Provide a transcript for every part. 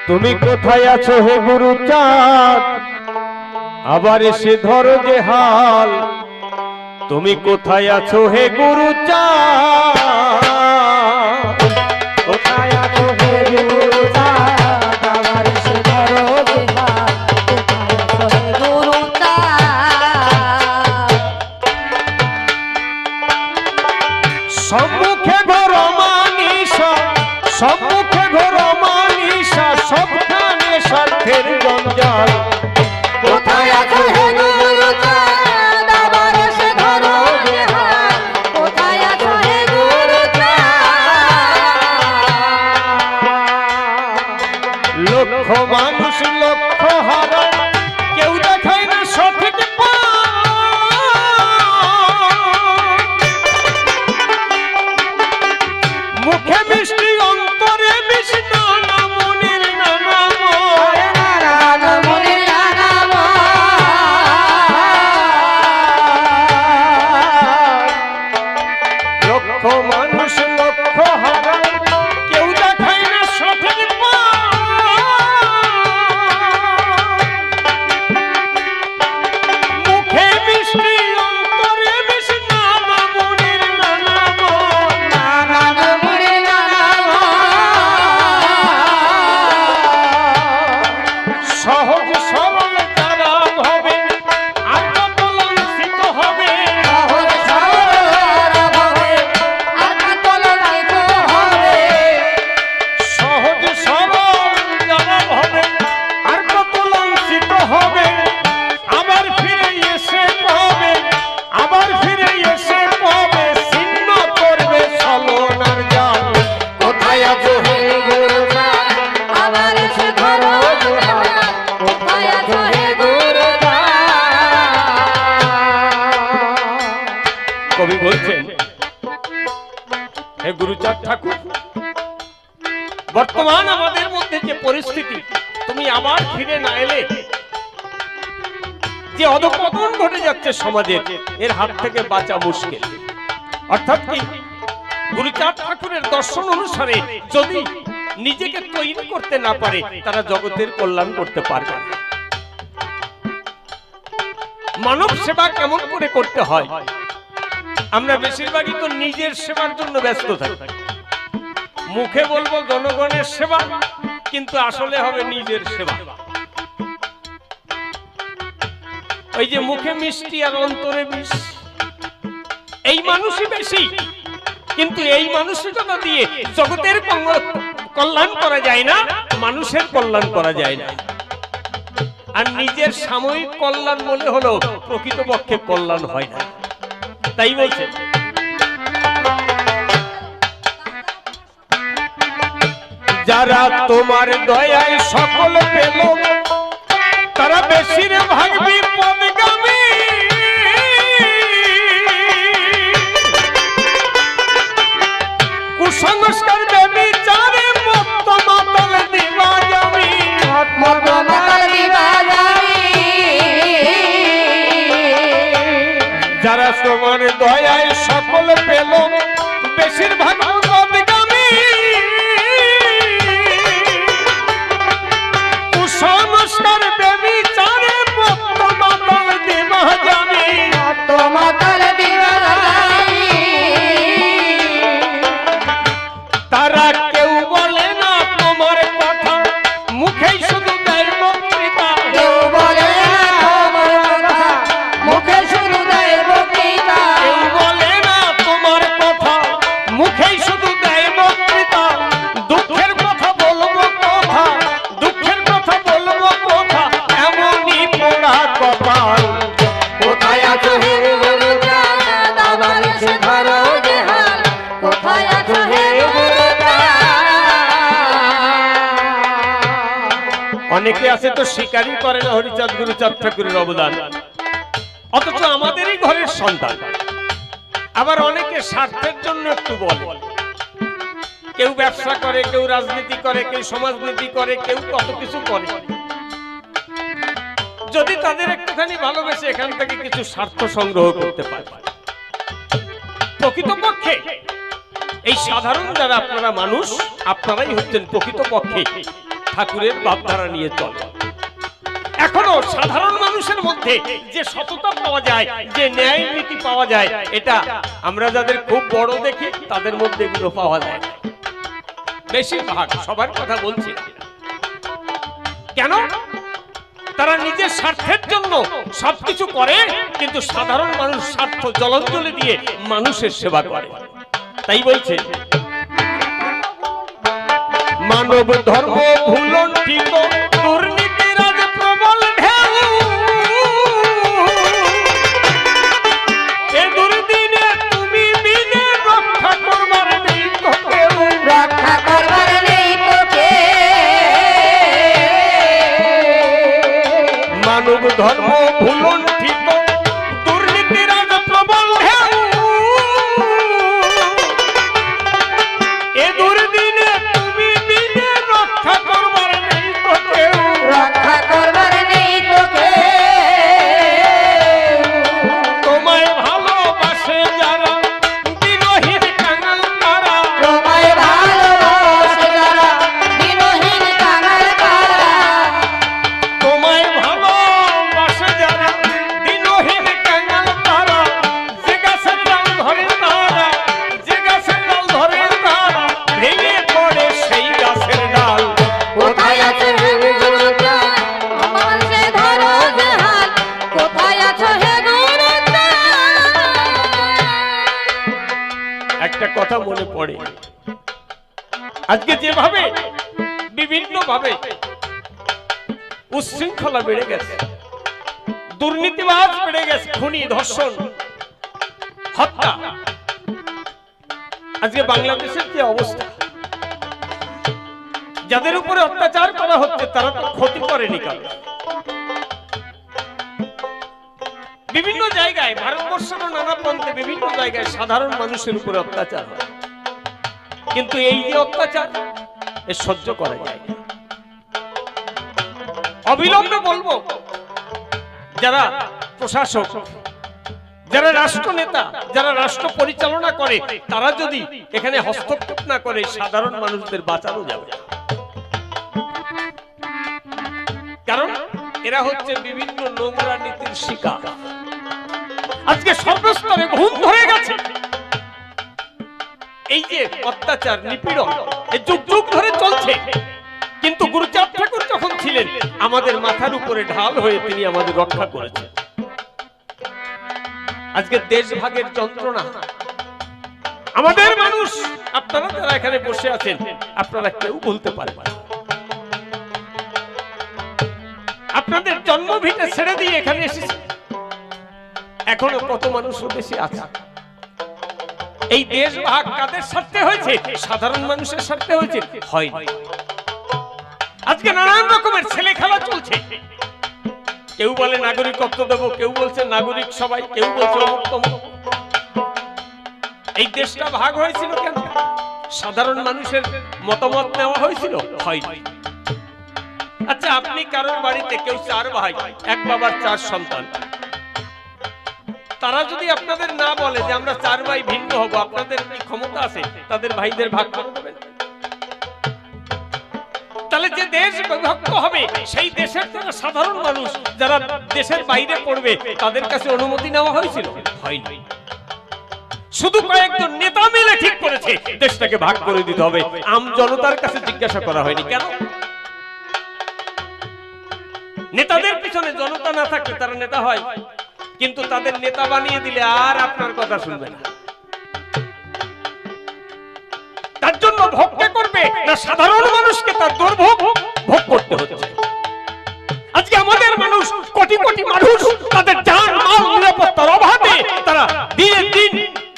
তুমি কোথায় আছো হে গুরু চাঁদ, আবার এসে ধরো যে হাল। তুমি কোথায় আছো হে গুরু চাঁদ, কোথায় আছো হে গুরু চাঁদ, আবার এসে ধরো যে হাল। কোথায় আছো হে গুরু চাঁদ, সম্মুখে ঘোর মানিসা, সম্মুখে ঘোর মানিসা, সবখানে স্বার্থের জঞ্জাল। কোথায় আছো হে গুরু চাঁদ, আবার এসে ধরো যে হাল। কোথায় আছো হে গুরু চাঁদ, লক্ষ মানুষ লক্ষ হারা, কেউ দেখায় না সঠিক পথ। মুখে মিষ্টি অন্তরে বিষ, নানা মনের নানা মন। নানা মনের নানা মন। লক্ষ মানুষ লক্ষ হারা, কেউ দেখায় না সঠিক পথ। মুখে মিষ্টি অন্তরে বিষ, নানা মনের নানা মন। নানা মনের নানা মন। সহজ সরল যারা হবে, আত্মকলঙ্কিত হবে। সহজ সরল হবে, আত্মকলঙ্কিত হবে। সহজ সরল যারা হবে, আত্মকলঙ্কিত হবে। আবার ফিরে এসে পাবে, আবার ফিরে এসে পাবে, ছিন্ন করবে ছলনার জাল। কোথায় আছো হে গুরু চাঁদ, আবার এসে ধরো যে হাল। কোথায় আছো হে গুরু চাঁদ, কবি বলছেন, হে গুরুচাঁদ ঠাকুর, বর্তমান আমাদের মধ্যে যে পরিস্থিতি, তুমি আবার ফিরে না এলে যে অধঃপতন ঘটে যাচ্ছে সমাজের, এর হাত থেকে বাঁচা মুশকিল। অর্থাৎ কি, গুরুচাঁদ ঠাকুরের দর্শন অনুসারে যদি নিজেকে তৈরি করতে না পারে, তারা জগতের কল্যাণ করতে পারবে না। মানব সেবা কেমন করে করতে হয়? আমরা বেশিরভাগই তো নিজের সেবার জন্য ব্যস্ত থাকি। মুখে বলবো জনগণের সেবা, কিন্তু আসলে হবে নিজের সেবা। ওই যে মুখে মিষ্টি আর অন্তরে বিষ, এই মানুষই বেশি, কিন্তু এই মানসিকতা দিয়ে জগতের কল্যাণ করা যায় না, মানুষের কল্যাণ করা যায় না। আর নিজের সাময়িক কল্যাণ মনে হলো প্রকৃতপক্ষে কল্যাণ হয় না। তাই বলছে, যারা তোমার দয়ায় সকল পেল, তারা বেশিরভাগ বিপদগামী। কুসংস্কার ব্যভিচারে মত্ত মাতাল দিবা জমি। মত মাতাল দিবা জমি। যারা তোমার দয়ায় সকল পেল, বেশিরভাগ বিপদগামী। কুসংস্কার ব্যভিচারে মত্ত মাতাল দিবা জমি। মত মাতাল দিবা জমি। তারা কেউ বলে না তোমার কথা, মুখেই শুধু দেয় বক্তৃতা। কেউ বলে না তোমার কথা, মুখে শুধু দেয় বক্তৃতা। কেউ বলে না তোমার কথা, মুখেই শুধু দেয় বক্তৃতা। দুঃখের কথা বলবো কথা, দুঃখের কথা বলবো কথা, এমনই পোড়া কপাল। কোথায় আছো হে গুরু চাঁদ, আবার এসে ধরো যে হাল। কোথায় আছো হে গুরু চাঁদ, অনেকে আছে তো স্বীকারই করে না হরিচাঁদ গুরুচাঁদ ঠাকুরের অবদান, অথচ আমাদেরই ঘরের সন্তান। আবার অনেকে স্বার্থের জন্য একটু বলে, কেউ ব্যবসা করে, কেউ রাজনীতি করে, কেউ সমাজনীতি করে, কেউ কত কিছু করে। যদি তাদের একটুখানি ভালোবেসে এখান থেকে কিছু স্বার্থ সংগ্রহ করতে পারে, প্রকৃতপক্ষে এই সাধারণ যারা আপনারা মানুষ, আপনারাই হচ্ছেন প্রকৃতপক্ষে ঠাকুরের ভাবধারা নিয়ে চলে। এখনো সাধারণ মানুষের মধ্যে যে সততা পাওয়া যায়, যে ন্যায় নীতি পাওয়া যায়, এটা আমরা যাদের খুব বড় দেখি তাদের মধ্যে এগুলো পাওয়া যায়। বেশিরভাগ, সবার কথা বলছি না। কেন? তারা নিজের স্বার্থের জন্য সবকিছু করে, কিন্তু সাধারণ মানুষ স্বার্থ জলাঞ্জলি দিয়ে মানুষের সেবা করে। তাই বলছে, মানব ধর্ম ভুলণ্ঠিত দুর্নীতির আজ প্রবল ঢেউ, এ দুর্দিনে তুমি বিনে রক্ষা করবার নেই তো কেউ। রক্ষা করবার নেই তো মানব ধর্ম ভুলণ্ঠিত দুর্নীতির আজ প্রবল ঢেউ, এ দুর্দিনে তুমি বিনে রক্ষা করবার নেই তো কেউ। রক্ষা করবার নেই তো তোমায় ভালোবাসে যারা দিনহীন কাঙাল তারা, তোমায় ভালোবাসে যারা দিনহীন কাঙাল তারা, তোমায় ভালোবাসে যারা দিনহীন কাঙাল তারা, যে গাছের ডাল ধরে তারা, যে গাছের ডাল ধরে তারা, ভেঙে পড়ে সেই গাছের ডাল। কোথায় আছে হে গুরুজন আমার সে ধরো যে হাত, কোথায় আছো হে গুরুজন। একটা কথা মনে পড়ে, আজকে যেভাবে বিভিন্ন ভাবে উচ্ছৃঙ্খলা বেড়ে গেছে, দুর্নীতিবাজ বেড়ে গেছে, খুনি, ধর্ষণ, হত্যা, আজকে বাংলাদেশের যে অবস্থা, যাদের উপরে অত্যাচার করা হচ্ছে তারা তো ক্ষতি করেনি কারণ। বিভিন্ন জায়গায়, ভারতবর্ষের নানা প্রান্তে বিভিন্ন জায়গায় সাধারণ মানুষের উপরে অত্যাচার হয়, কিন্তু এই যে অত্যাচার এ সহ্য করা যায় না। অবিলম্বে বলবো, যারা প্রশাসক, যারা রাষ্ট্র নেতা, যারা রাষ্ট্র পরিচালনা করে, তারা যদি এখানে হস্তক্ষেপ না করে সাধারণ মানুষদের বাঁচানো যাবে না। কারণ এরা হচ্ছে বিভিন্ন নোংরা নীতির শিকার। আজকে সর্বস্তরে ঘুম ধরে গেছে। এই যে অত্যাচার, নিপীড়ন এই যুগ যুগ ধরে চলছে, কিন্তু গুরুচাঁদ ঠাকুর যখন ছিলেন আমাদের মাথার উপরে ঢাল হয়ে তিনি আমাদের রক্ষা করেছেন। আজকে দেশভাগের যন্ত্রণা, আমাদের মানুষ, আপনারা যারা এখানে বসে আছেন, আপনারা কেউ বলতে পারবেন না। আপনাদের জন্মভিটে ছেড়ে দিয়ে এখানে এসেছে, এখনো কত মানুষ দেশে আছে। এই দেশ ভাগ কাদের স্বার্থে হয়েছে? সাধারণ মানুষের স্বার্থে হয়েছে? হয়নি। আজকে নানান রকমের ছেলে খেলা চলছে। কেউ বলে নাগরিকত্ব দেব, কেউ বলছে নাগরিক সবাই, কেউ বলছে অমুক তমুক। এই দেশটা ভাগ হয়েছিল কেন? সাধারণ মানুষের মতামত নেওয়া হয়েছিল? হয়নি। আচ্ছা, আপনি কারোর বাড়িতে, কেউ 4 ভাই, এক বাবার 4 সন্তান, তারা যদি আপনাদের না বলে যে আমরা 4 ভাই ভিন্ন হব, আপনাদের কি ক্ষমতা আছে তাদের ভাইদের ভাগ করে দেবেন? তাহলে যে দেশ বিভক্ত হবে সেই দেশের যারা সাধারণ মানুষ, যারা দেশের বাইরে পড়বে, তাদের কাছে অনুমতি নেওয়া হয়েছিল? হয়নি। শুধু কয়েকজন নেতা মিলে ঠিক করেছে দেশটাকে ভাগ করে দিতে হবে, আম জনতার কাছে জিজ্ঞাসা করা হয়নি। কেন? নেতাদের পিছনে জনতা না থাকলে তারা নেতা হয়, কিন্তু তাদের নেতা বানিয়ে দিলে আর আপনার কথা শুনবে না। তার জন্য ভোগ কে করবে? না সাধারণ মানুষকে তার দুর্ভোগ ভোগ করতে হচ্ছে। আজকে আমাদের মানুষ, কোটি কোটি মানুষ, তাদের জান মাল নিরাপত্তার অভাবে তারা দিনের দিন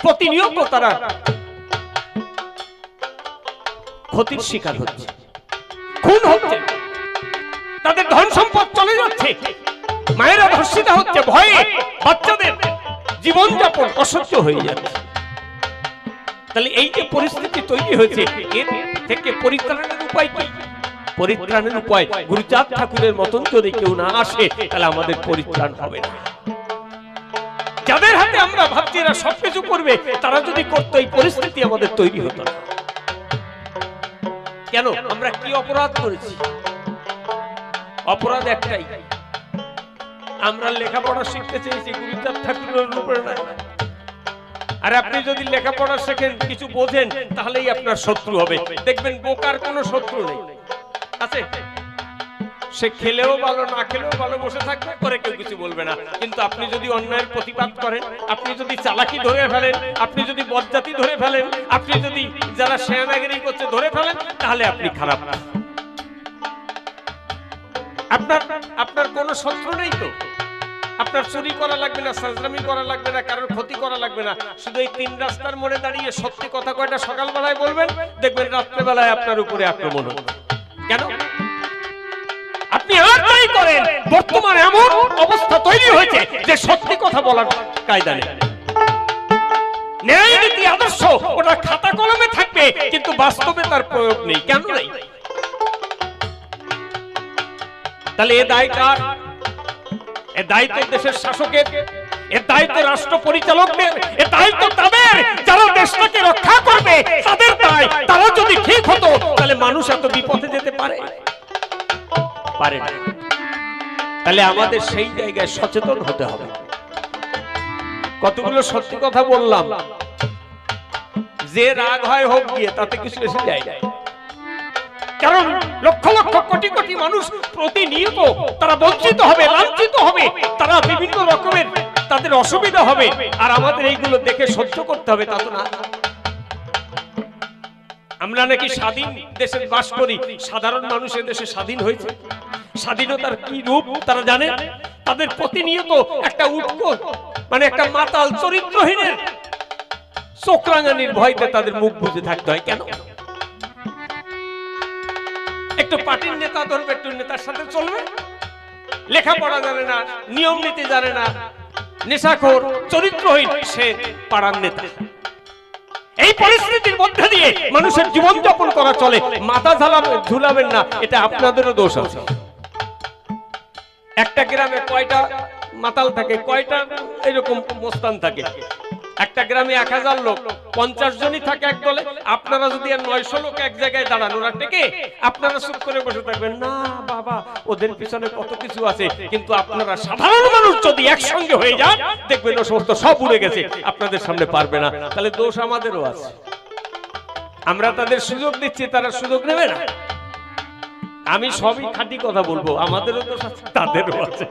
প্রতিনিয়ত তারা ক্ষতির শিকার হচ্ছে, খুন হচ্ছে, তাদের ধন সম্পদ চলে যাচ্ছে, মায়েরা ধর্ষিতা হচ্ছে, ভয়ে বাচ্চাদের জীবনযাপন অসহ্য হয়ে যাচ্ছে। তাহলে এই যে পরিস্থিতি তৈরি হয়েছে, এর থেকে পরিত্রাণের উপায় কি? পরিত্রাণের উপায় গুরুচাঁদ ঠাকুরের মতন যদি কেউ না আসে, তাহলে আমাদের পরিত্রাণ হবে না। যাদের হাতে আমরা ভাবছি এরা সবকিছু করবে, তারা যদি করতো এই পরিস্থিতি আমাদের তৈরি হতো না। কেন? আমরা কি অপরাধ করেছি? অপরাধ একটাই, আমরা লেখাপড়া শিখতে চেয়েছি গুরুচাঁদ ঠাকুরের উপরে না। আর আপনি যদি লেখাপড়া শেখেন, কিছু বোঝেন, তাহলেই আপনার শত্রু হবে। দেখবেন বোকার কোনো শত্রু নেই, আছে? সে খেলেও ভালো, না খেলেও ভালো, বসে থাকবে, করে কেউ কিছু বলবে না। কিন্তু আপনি যদি অন্যায়ের প্রতিবাদ করেন, আপনি যদি চালাকি ধরে ফেলেন, আপনি যদি বজ্জাতি ধরে ফেলেন, আপনি যদি যারা শেয়ানাগিরি করছে ধরে ফেলেন, তাহলে আপনি খারাপ। আপনার কোনো শত্রু নেই তো। আপনার চুরি করা লাগবে না, সাজরামি করা লাগবে না, কারোর ক্ষতি করা লাগবে না। শুধু এই তিন রাস্তার মোড়ে দাঁড়িয়ে সত্যি কথা কয়টা সকালবেলায় বলবেন, দেখবেন রাত্রেবেলায় আপনার উপরে আক্রমণ হবে। কেন? আপনি আর তাই করেন। বর্তমানে এমন অবস্থা তৈরি হয়েছে যে সত্যি কথা বলার কায়দা নেই। ন্যায় নীতি আদর্শ ওটা খাতা কলমে থাকবে, কিন্তু বাস্তবে তার প্রয়োগ নেই। কেন নেই? তাহলে এ দায় কার? এ দায়িত্ব দেশের শাসকের, এ দায়িত্ব রাষ্ট্র পরিচালকদের, এ দায়িত্ব তাদের যারা দেশটাকে রক্ষা করবে, তাদের দায়। তারা যদি ঠিক হতো, তাহলে মানুষ এত বিপদে যেতে পারে না। তাহলে আমাদের সেই জায়গায় সচেতন হতে হবে। কতগুলো সত্যি কথা বললাম, যে রাগ হয় হোক গিয়ে, তাতে কিছু এসে যায় না। কারণ লক্ষ লক্ষ কোটি কোটি মানুষ প্রতিনিয়ত তারা বঞ্চিত হবে, লাঞ্ছিত হবে, তারা বিভিন্ন রকমের তাদের অসুবিধা হবে, আর আমাদের এইগুলো দেখে সহ্য করতে হবে, তা তো না। আমরা নাকি স্বাধীন দেশে বাস করি, সাধারণ মানুষের দেশে স্বাধীন হয়েছে। স্বাধীনতার কি রূপ তারা জানে? তাদের প্রতিনিয়ত একটা উৎকট, মানে একটা মাতাল চরিত্রহীনের চোখরাঙানির ভয়তে তাদের মুখ বুজে থাকতে হয়। কেন? একটু পার্টির নেতা ধরবে, একটু নেতার সাথে চলবে, লেখাপড়া জানে না, নিয়ম নীতি জানে না, নেশাখোর, চরিত্রহীন, সে পাড়ার নেতা। এই পরিস্থিতির মধ্যে দিয়ে মানুষের জীবন যাপন করা চলে। মাথা ঝুলাবেন না, এটা আপনাদেরও দোষ আছে। একটা গ্রামে কয়টা মাতাল থাকে, কয়টা এরকম মোস্তান থাকে? একটা গ্রামে 1000 লোক, 50 জনই থাকে এক দলে। আপনারা যদি 900 লোক এক জায়গায় দাঁড়ান, ওরা টেকে, আপনারা চুপ করে বসে থাকবেন, না বাবা ওদের পিছনে কত কিছু আছে। কিন্তু আপনারা সাধারণ মানুষ যদি একসঙ্গে হয়ে যান, দেখবেন ও সমস্ত সব উড়ে গেছে, আপনাদের সামনে পারবে না। তাহলে দোষ আমাদেরও আছে। আমরা তাদের সুযোগ দিচ্ছি, তারা সুযোগ নেবে না। আমি সবই খাঁটি কথা বলবো, আমাদেরও দোষ আছে, তাদেরও আছে।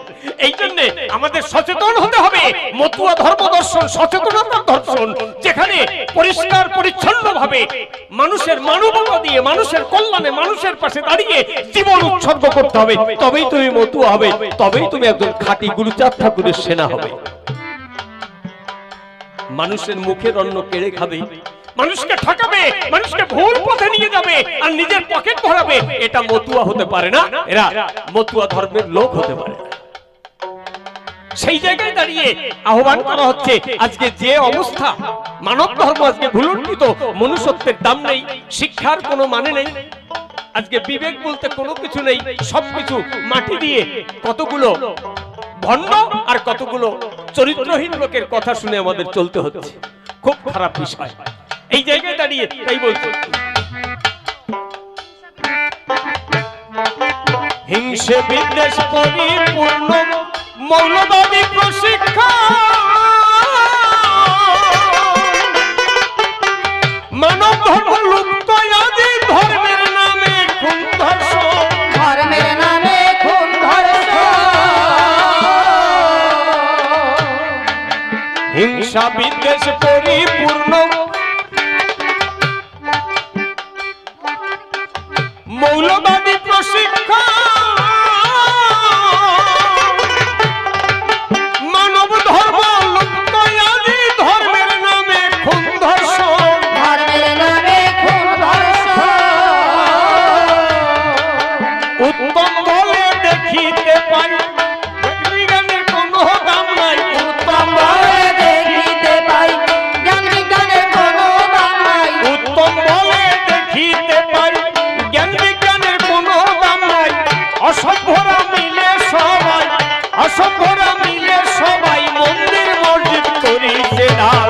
এই জন্য আমাদের সচেতন হতে হবে। মতুয়া ধর্ম দর্শন সচেতনতার দর্শন, যেখানে পরিষ্কার পরিচ্ছন্ন ভাবে মানুষের মানবতা দিয়ে, মানুষের কল্যাণে, মানুষের পাশে দাঁড়িয়ে জীবন উৎসর্গ করতে হবে। তবেই তুমি মতুয়া হবে, তবেই তুমি একজন খাঁটি গুরুচাঁদ ঠাকুরের সেনা হবে। মানুষের মুখের অন্ন কেড়ে খাবে, মানুষকে ঠকাবে, মানুষকে ভুল পথে নিয়ে যাবে, আর নিজের পকেট ভরাবে, এটা মতুয়া হতে পারে না। এরা মতুয়া ধর্মের লোক হতে পারে। সেই জায়গায় দাঁড়িয়ে আহ্বান করা হচ্ছে, আজকে যে অবস্থা, মানব ধর্ম আজকে ভুলুণ্ঠিত, মনুষ্যত্বের দাম নেই, শিক্ষার কোনো মানে নেই, আজকে বিবেক বলতে কোনো কিছু নেই। সবকিছু মাটি দিয়ে কতগুলো ভণ্ড আর কতগুলো চরিত্রহীন লোকের কথা শুনে আমাদের চলতে হচ্ছে। খুব খারাপ বিষয়। এই জায়গায় দাঁড়িয়ে তাই বলছি, হিংসে বিদ্বেষ পরিপূর্ণ মৌলবাদী প্রশিক্ষণ, মানব ধর্ম লুপ্ত, আদি ধর্মের নামে খুন ধর্ষণ, ধর্মের নামে খুন ধর্ষণ, হিংসা বিদ্বেষ পরিপূর্ণ মৌলবাদী প্রশিক্ষণ, মানব ধর্ম লুপ্ত, আদি ধর্মের নামে খুন ধর্ষণ, ধর্মের নামে খুন ধর্ষণ, উত্তম বলে দেখিতে পাই বিজ্ঞানের কোনো দাম নাই, উত্তম বলে দেখিতে পাই জ্ঞান বিজ্ঞানের কোনো দাম নাই, উত্তম বলে দেখিতে পাই জ্ঞান বিজ্ঞানের কোনো দাম নাই, অসভ্যরা মিলে সবাই, অসভ্যরা মিলে সবাই মন্দির মসজিদ করিছে ঢাল।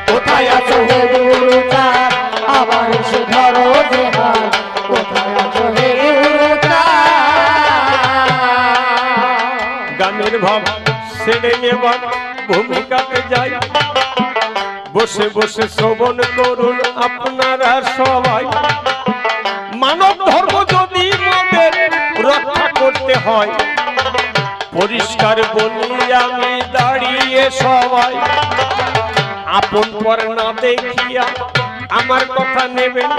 কোথায় আছো হে গুরুচাঁদ, আবার এসে ধরো যে হাল, কোথায় আছো হে গুরুচাঁদ। গ্রামের ভাব ছেড়ে এবার ভূমিকাতে যাই। বসে বসে শ্রবণ করুন আপনারা সবাই। মানব ধর্ম যদি মোদের রক্ষা করতে হয়, পরিষ্কার বলি আমি দাঁড়িয়ে সবাই, আপন পর না দেখিয়া আমার কথা নেবেন।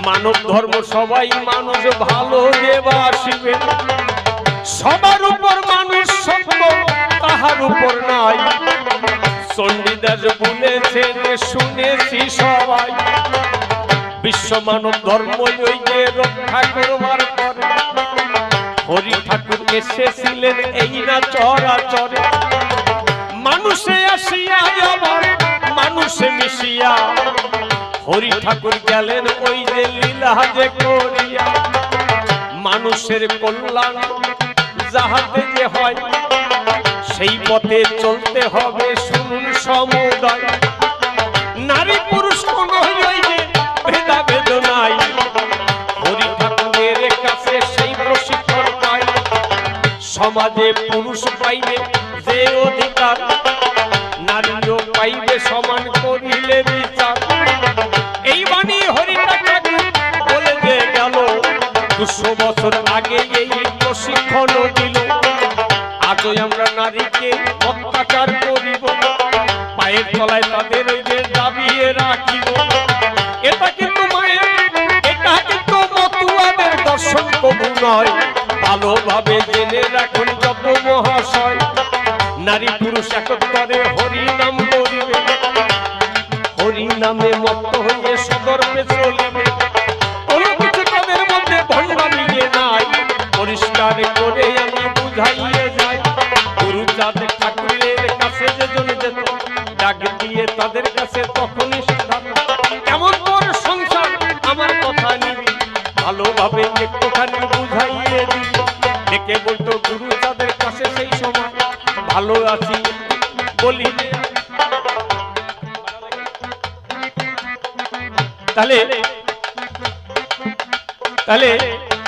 মানব ধর্ম সবাই মানুষ ভালো দেবাসিবে, সবার উপর মানুষ সত্য তাহার উপর নাই। চণ্ডীদাস বলেছেন শুনেছি সবাই, বিশ্ব মানব ধর্ম ওই যে রক্ষা করবার পরে হরি ঠাকুর এসেছিলেন এই না চরাচরে। মানুষে আসিয়া আবার মানুষে মিশিয়া হরি ঠাকুর গেলেন ওই যে লীলা যে করিয়া। মানুষের কল্যাণ যাহাতে যে হয়, সেই পথে চলতে হবে শুনুন সমুদায়। নারী পুরুষ কোন ওই যে ভেদাভেদ নাই, হরি ঠাকুরের কাছে সেই প্রশিক্ষণ পায়। সমাজে পুরুষ পাইবে যে অধিকার, নারীও পাইবে সমান করিলে বিচার। এই বাণী হরি ঠাকুর বলে যে গেল, 200 বছর আগে এই প্রশিক্ষণ দিল। আজও আমরা নারীকে অত্যাচার করিব, পায়ের তলায় তাদের ওই যে দাবিয়ে রাখিব। এটা কিন্তু মায়ের, এটা কিন্তু মতুয়াদের দর্শন কবু নয়। ভালোভাবে জেনে রাখুন যত মহাশয়, নারী পুরুষ একত্রে হরি নাম করিবে, হরি নামে মত্ত হয়ে সদর্পে চলিবে। কোনো কিছু তাদের মধ্যে ভণ্ডামি নাই, পরিষ্কার করে আমি বুঝাইয়ে যাই। গুরুচাঁদ ঠাকুরের কাছে যেজন যেত, ডাক দিয়ে তাদের কাছে তখনই কেমন তোর সংসার আমার কথা নিবি, ভালোভাবে একটুখানি বুঝাইয়ে দিবি। ডেকে বলতো গুরুচাঁদের কাছে সেই সময়, ভালো আছি বলি। তাহলে তাহলে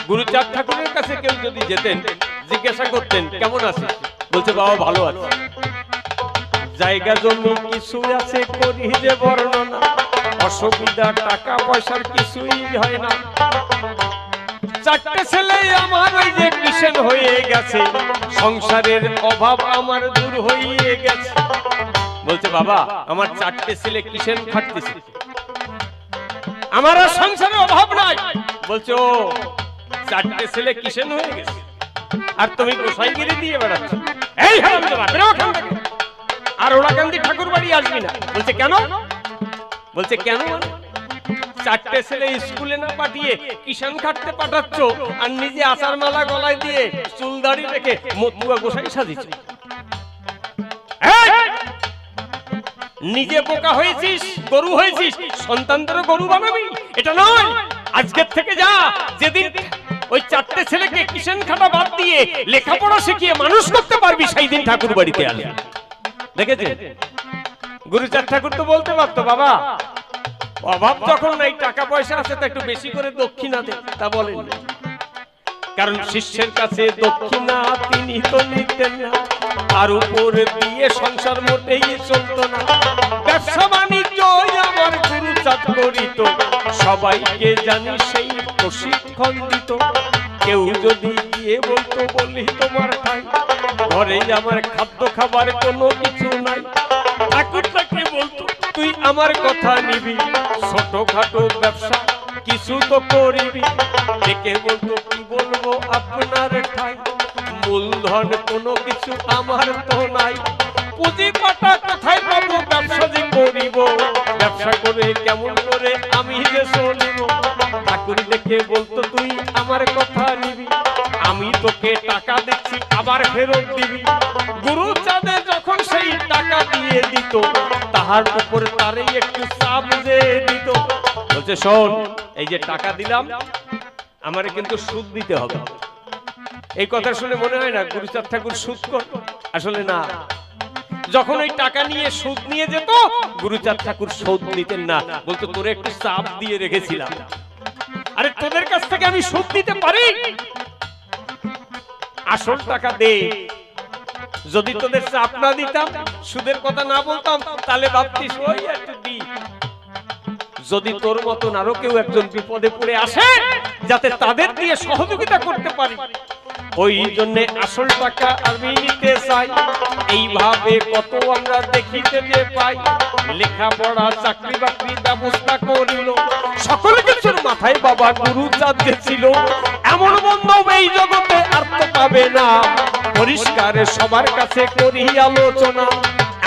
গুরুচাঁদ ঠাকুরের কাছে কেউ যদি যেতেন, জিজ্ঞাসা করতেন কেমন আছে, বলছে বাবা ভালো আছে। জায়গা জমি কিছু আছে করি যে বর্ণনা, অসুবিধা টাকা পয়সার কিছুই হয় না। 4টে ছেলে আমার ওই যে কিষেন হয়ে গেছে, সংসারের অভাব আমার দূর হয়ে গেছে। বলছে বাবা আমার 4টে ছেলে কিষেন খাটতেছে, আমার আর সংসারে অভাব নাই। বলছে ও 4টে ছেলে কিষেন হয়ে গেছে আর তুমি গোসাইগিরি দিয়ে বেড়াচ্ছ, এই হারামজাদা বেরো ওখান থেকে, আর ওলাকান্দি ঠাকুর বাড়ি আসবি না। বলছে কেন? বলছে কেন 4টে ছেলে স্কুলে না পাঠিয়ে কিষান খাটতে পাঠাচ্ছ, আর নিজে আচার মালা গলায় দিয়ে চুল দাড়ি রেখে মতুয়া গোসাই সাজিছ। নিজে বোকা হয়েছিস, গরু হয়েছিস, সন্তানদেরও গরু বানাবি? এটা নয়। আজকের থেকে যা, যেদিন ওই 4টে ছেলেকে কিষান খাটা বাদ দিয়ে লেখাপড়া শিখিয়ে মানুষ করতে পারবি, সেই দিন ঠাকুর বাড়িতে আসবি। দেখেছে গুরুচাঁদ ঠাকুর তো বলতে পারতো বাবা অভাব যখন নাই, টাকা পয়সা আছে তো একটু বেশি করে দক্ষিণা দে, তা বলেন। কারণ শিষ্যের কাছে দক্ষিণা তিনি তো নিতেন না, আর উপর দিয়ে সংসার মোটেই চলতো না। ব্যবসা বাণিজ্য আমার গুরুচাঁদ করিত, সবাইকে জানি সেই প্রশিক্ষণ দিত। কেউ যদি গিয়ে বলতো বলি তোমার ঠাই, ঘরে আমার খাদ্য খাবার কোনো কিছু নাই, ঠাকুরটাকে বলতো তুই আমার কথা নিবি, ছোটখাটো ব্যবসা কিছু তো করিবি। ডেকে বলতো কি বলবো আপনার ঠাই, মূলধন কোনো কিছু আমার তো নাই, পুঁজি পাটা কোথায় পাবো, ব্যবসা যে করিব, ব্যবসা করে কেমন করে আমি যে চলিব। ঠাকুর দেখে বলতো তুই আমার কথা নিবি, আমি তোকে টাকা দিচ্ছি আবার ফেরত দিবি। গুরুচাঁদে যখন সেই টাকা দিয়ে দিত, তাহার উপর তারই একটু চাপ যে দিত। বলছে শোন, এই যে টাকা দিলাম আমারে কিন্তু সুদ দিতে হবে। এই কথা শুনে মনে হয় না গুরুচাঁদ ঠাকুর সুদ কর, আসলে না। যখন ওই টাকা নিয়ে সুদ নিয়ে যেত, গুরুচাঁদ ঠাকুর সুদ নিতেন না, বলতো তোরে একটু চাপ দিয়ে রেখেছিলাম, আরে তোদের কাছ থেকে আমি সুদ দিতে পারি, আসল টাকা দে। যদি তোদের চাপ না দিতাম, সুদের কথা না বলতাম, তাহলে ভাবতিস ওই একটু দি। যদি তোর মতন আরো কেউ একজন বিপদে পড়ে আসে, যাতে তাদের দিয়ে সহযোগিতা করতে পারি, ওই জন্য আসল টাকা আমি নিতে চাই। এইভাবে কত আমরা দেখিতে যে পাই, লেখাপড়া চাকরি বাকরি ব্যবস্থা করিল, সকল কিছুর মাথায় বাবা গুরুচাঁদ ছিল। এমন বন্ধু এই জগতে আর তো পাবে না, পরিষ্কার সবার কাছে করি আলোচনা।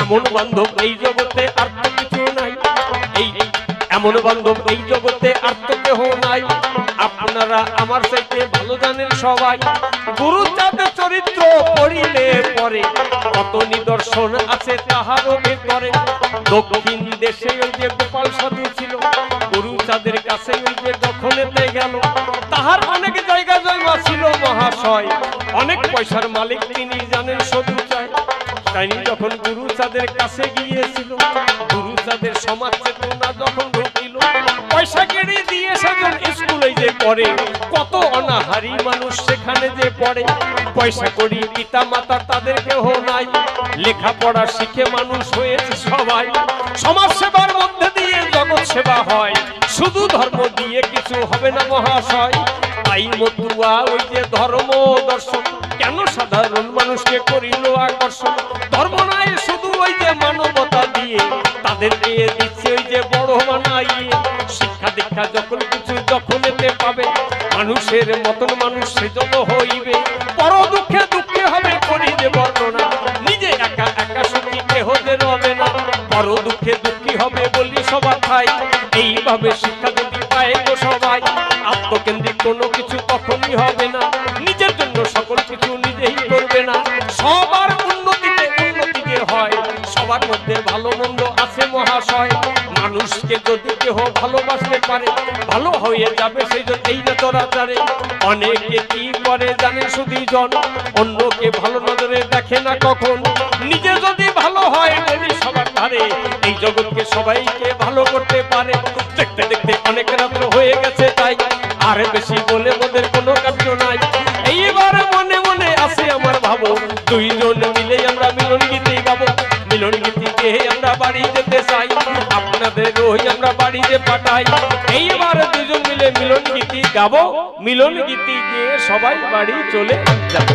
এমন বান্ধব এই জগতে আর তো কিছু নাই, এই এমন বান্ধব এই জগতে আর তো কেহ নাই। আপনারা আমার চাইতে ভালো জানেন সবাই, গুরুচাঁদের চরিত্র পড়িলে পরে কত নিদর্শন আছে তাহারও ভেতরে। দক্ষিণ দেশে ওই যে গোপাল সাধু ছিল, গুরুচাঁদের কাছে ওই যে দখলেতে গেল। তাহার অনেক জায়গা জমা ছিল মহাশয়, অনেক পয়সার মালিক তিনি জানেন শুধু চাই। তাই যখন গুরুচাঁদের কাছে গিয়েছিল, গুরুচাঁদের সমাজ চেতনা যখন ঢুকিল, পয়সা কেড়ে দিয়ে সেজন স্কুলে যে পড়ে, কত অনাহারী মানুষ সেখানে যে পড়ে। পয়সা করি পিতা মাতা তাদের কেহ নাই, লেখাপড়া শিখে মানুষ হয়েছে সবাই। সমাজ সেবার মধ্যে দিয়ে জগৎ সেবা হয়, শুধু ধর্ম দিয়ে কিছু হবে না মহাশয়। তাই মতুয়া ওই যে ধর্ম দর্শন, কেন সাধারণ মানুষকে করিল আকর্ষণ। ধর্ম নাই শুধু ওই যে মানবতা দিয়ে, তাদেরকে দিচ্ছে ওই যে বড় বানাইয়ে। শিক্ষা দীক্ষা যখন কিছু যখন এতে পাবে, মানুষের মতন মানুষ সেজন্য হইবে। পর দুঃখে দুঃখে হবে করি যে বর্ণনা, নিজে একা একা সুখী কেহ যে রবে না। পর দুঃখে দুঃখী হবে বলি সবার ঠাই, এইভাবে শিক্ষা যদি পায় গো সবাই, আত্মকেন্দ্রিক কোনো কিছু কখনই হবে না। নিজের জন্য সকল কিছু নিজেই করবে না, সবার উন্নতিতে উন্নতি যে হয়, সবার মধ্যে ভালো মন্দ আছে মহাশয়। মানুষকে যদি কেহ ভালোবাসতে পারে, ভালো হয়ে যাবে সেই জন্য এই না চরাচারে। অনেকে কি করে জানে শুধু জন, অন্যকে ভালো নজরে দেখে না কখন। নিজে যদি ভালো হয় বলি সবার ধারে, এই জগৎকে সবাইকে ভালো করতে পারে। দেখতে দেখতে অনেক রাত্র হয়ে গেছে, তাই আর বেশি বলে ওদের কোনো কার্য নাই। এইবার মনে মনে আসে আমার ভাবো, দুইজন মিলে আমরা মিলন গীতি গাবো। মিলন গীতি গেয়ে আমরা বাড়ি যেতে চাই, আপনাদের ওই আমরা বাড়িতে পাঠাই। এইবার দুজন মিলে মিলন গীতি গাবো, মিলন গীতি গিয়ে সবাই বাড়ি চলে যাবো।